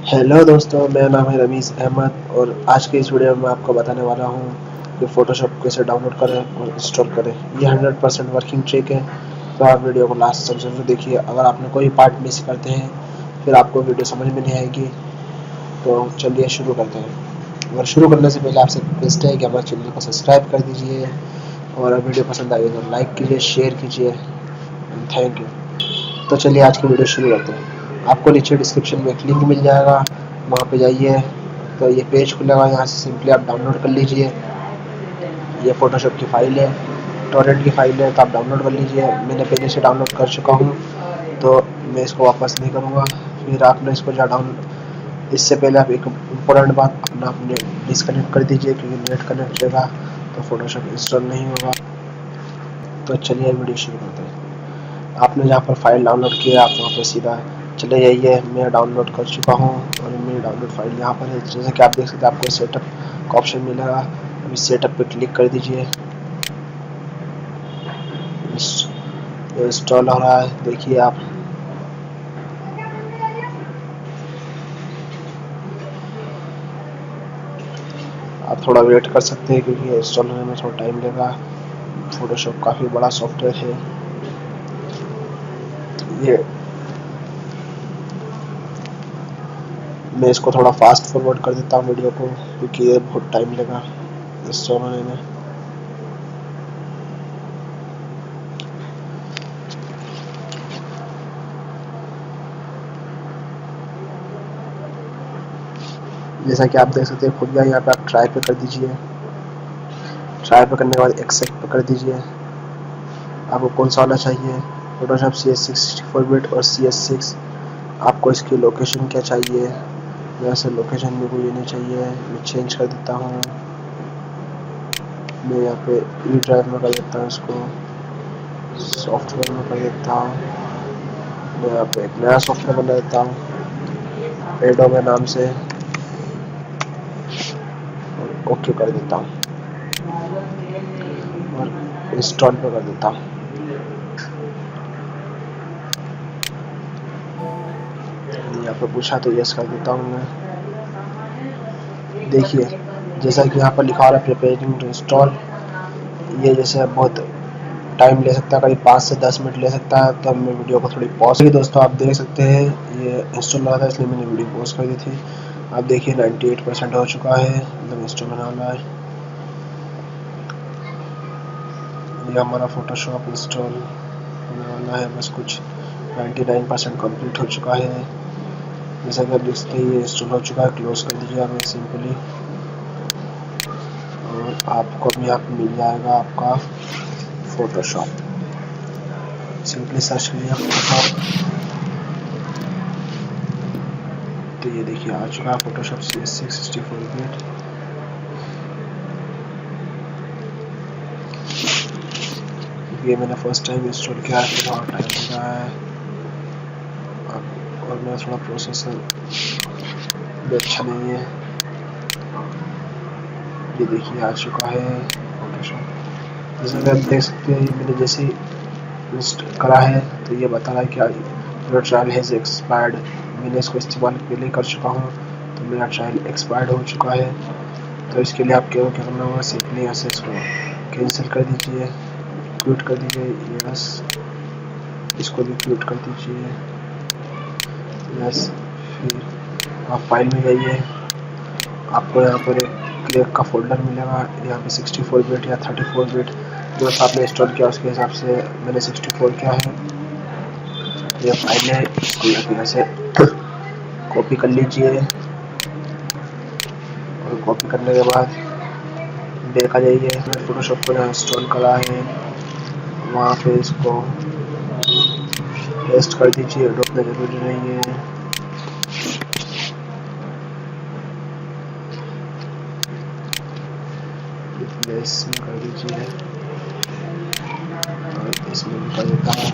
Hello दोस्तों, मेरा नाम है रमीज़ अहमद और आज के इस वीडियो में मैं आपको बताने वाला हूँ कि फ़ोटोशॉप कैसे डाउनलोड करें और इंस्टॉल करें। ये 100% वर्किंग ट्रिक है, तो आप वीडियो को लास्ट तक जरूर देखिए। अगर आपने कोई पार्ट मिस करते हैं फिर आपको वीडियो समझ में नहीं आएगी। तो चलिए शुरू करते हैं। और शुरू करने से पहले आपसे रिक्वेस्ट है कि हमारे चैनल को सब्सक्राइब कर दीजिए और वीडियो पसंद आई तो लाइक कीजिए, शेयर कीजिए। Thank you. तो चलिए आज की वीडियो शुरू करते हैं। आपको नीचे डिस्क्रिप्शन में एक लिंक मिल जाएगा, वहाँ पे जाइए तो ये पेज खुलेगा। यहाँ से सिंपली आप डाउनलोड कर लीजिए। ये फ़ोटोशॉप की फ़ाइल है, टॉरेंट की फ़ाइल है, तो आप डाउनलोड कर लीजिए। मैंने पहले से डाउनलोड कर चुका हूँ तो मैं इसको वापस नहीं करूँगा। फिर आपने इसको जो डाउनलोड, इससे पहले आप एक इम्पोर्टेंट बात, अपना नेट डिसकनेक्ट कर दीजिए, क्योंकि नेट कनेक्ट रहेगा तो फ़ोटोशॉप इंस्टॉल नहीं होगा। तो चलिए वीडियो शुरू करते हैं। आपने जहाँ पर फाइल डाउनलोड किया आप वहाँ पर सीधा चले जाइए। मैं डाउनलोड कर चुका हूँ और मेरी डाउनलोड फाइल यहाँ पर है। जैसे कि आप देख सकते हैं, आपको सेटअप का ऑप्शन मिलेगा। अभी सेटअप पे क्लिक कर दीजिए। इंस्टॉल हो रहा है, देखिए आप। आप थोड़ा वेट कर सकते हैं क्योंकि इंस्टॉल होने में थोड़ा टाइम लगेगा। फोटोशॉप काफ़ी बड़ा सॉफ्टवेयर है ये। मैं इसको थोड़ा फास्ट फॉरवर्ड कर देता हूँ वीडियो को, क्योंकि ये बहुत टाइम लगा इंस्टॉल होने में। जैसा कि आप देख सकते हैं खुद गया। यहाँ पे आप ट्राई पे कर दीजिए। ट्राई पे करने के बाद एक्सेप्ट पे कर दीजिए। आपको कौन सा वाला चाहिए, फोटोशॉप CS6 64 बिट और CS6। आपको इसकी लोकेशन क्या चाहिए, वैसे लोकेशन में कोई ये नहीं चाहिए, मैं चेंज कर देता हूँ। मैं यहाँ पे ई ड्राइव में कर देता हूँ, इसको सॉफ्टवेयर में कर देता हूँ। मैं यहाँ पे एक नया सॉफ्टवेयर बना देता हूँ एडोबे नाम से, और ओके कर देता हूँ और इंस्टॉल पे कर देता हूँ। यहाँ पे पूछा तो यस कर देता हूँ मैं। देखिए जैसा कि यहाँ पर लिखा हो रहा है प्रिपेयरिंग टू इंस्टॉल। ये जैसे बहुत टाइम ले सकता है, करीब 5 से 10 मिनट ले सकता है। तो मैं वीडियो को थोड़ी पॉज की। दोस्तों आप देख सकते हैं ये इंस्टॉल हो रहा था, इसलिए मैंने वीडियो पॉज कर दी थी। आप देखिए 98% हो चुका है, मतलब इंस्टॉल होने वाला है। ये हमारा फोटोशॉप इंस्टॉल होने वाला है, बस कुछ 99% कंप्लीट हो चुका है। जैसा कि आप देख सकते हैं ये इंस्टॉल हो चुका है। क्लोज कर दीजिए आप सिंपली, और आपको भी यहाँ पे मिल जाएगा आपका फोटोशॉप। सिंपली सर्च करिए फोटोशॉप, तो ये देखिए आ चुका है फोटोशॉप CS6 64 बिट। ये मैंने फर्स्ट टाइम इंस्टॉल किया है, तो थोड़ा टाइम लगा है। और मेरा थोड़ा प्रोसेसर भी अच्छा नहीं है। ये देखिए आ चुका है फोटोशॉप। जैसे कि आप देख सकते हैं मैंने जैसे इंस्टॉल करा है तो ये बता रहा है कि योर ट्रायल हैज़ एक्सपायर्ड। मैंने इसको इस्तेमाल पहले कर चुका हूँ, तो मेरा ट्रायल एक्सपायर्ड हो चुका है। तो इसके लिए आप क्या करना होगा, सिंपली यहाँ से इसको कैंसिल कर दीजिए, क्विट कर दीजिए, यस। इसको भी क्विट कर दीजिए, यस। फिर आप फाइल में जाइए, आपको यहाँ पर एक क्रेक का फोल्डर मिलेगा। यहाँ पे 64 बिट या 34 बिट जो आपने इंस्टॉल किया उसके हिसाब से मैंने 64 किया है। ये फाइल है, इसको यहाँ से कॉपी कर लीजिए, और कॉपी करने के बाद बैक आ जाइए। मैं फोटोशॉप को यहाँ इंस्टॉल करा है, वहाँ पे इसको पेस्ट कर दीजिए, ढूंढना जरूरी नहीं है। इसमें कर दीजिए और इसमें भी कर देता हूँ।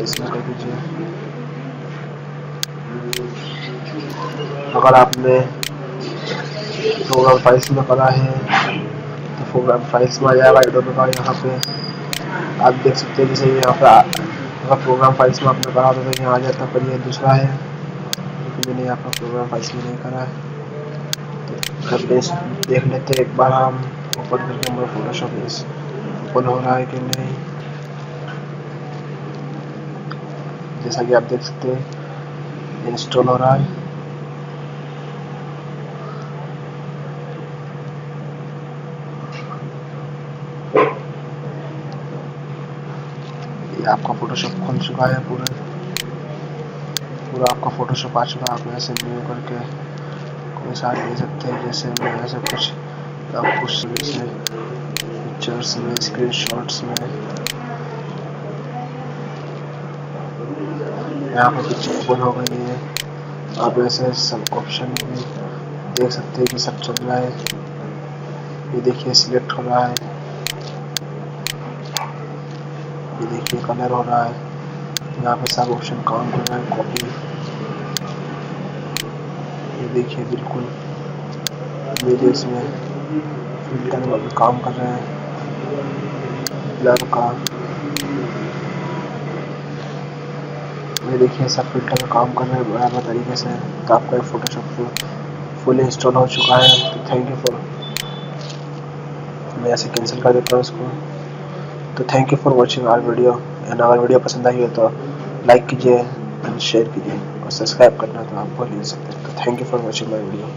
इसमें कर दीजिए। अगर आपने प्रोग्राम फाइल्स में करा है तो प्रोग्राम फाइल्स में आ जाएगा एडोबे का। यहाँ पे आप देख सकते हैं जैसे यहाँ पे अगर प्रोग्राम फाइल्स में आपने करा तो यहाँ आ जाता, पर ये दूसरा है क्योंकि मैंने यहाँ पर प्रोग्राम फाइल्स में नहीं करा है। तो देख लेते हैं एक बार हम ओपन करके हमारा फोटोशॉप ओपन हो रहा है कि नहीं। जैसा कि आप देख सकते हैं इंस्टॉल हो रहा है। ये आपका फोटोशॉप खुल चुका है, पूरा आपका फोटोशॉप आ चुका है। आप ऐसे न्यू करके कोई सा दे सकते हैं, जैसे मैं ऐसे कुछ पिक्चर्स में, स्क्रीनशॉट्स में, यहाँ पर पिक्चर ओपन हो गई है। आप ऐसे सब ऑप्शन भी देख सकते हैं कि सब चल रहा है। ये देखिए सिलेक्ट हो रहा है, ये देखिए कलर हो रहा है, यहाँ पे सब ऑप्शन काम कर रहा है। कॉपी, ये देखिए बिल्कुल इमेजेस में फिल्टर में काम कर रहे हैं, ब्लर का, ये देखिए सब फिल्टर में काम कर रहे हैं बराबर तरीके से। तो आपका फोटोशॉप फुल इंस्टॉल हो चुका है। तो थैंक यू फॉर, मैं ऐसे कैंसिल कर देता हूँ इसको। तो thank you for watching our video, and अगर वीडियो पसंद आई हो तो लाइक कीजिए एंड शेयर कीजिए, और सब्सक्राइब करना तो आप भूल नहीं सकते। तो thank you for watching my video.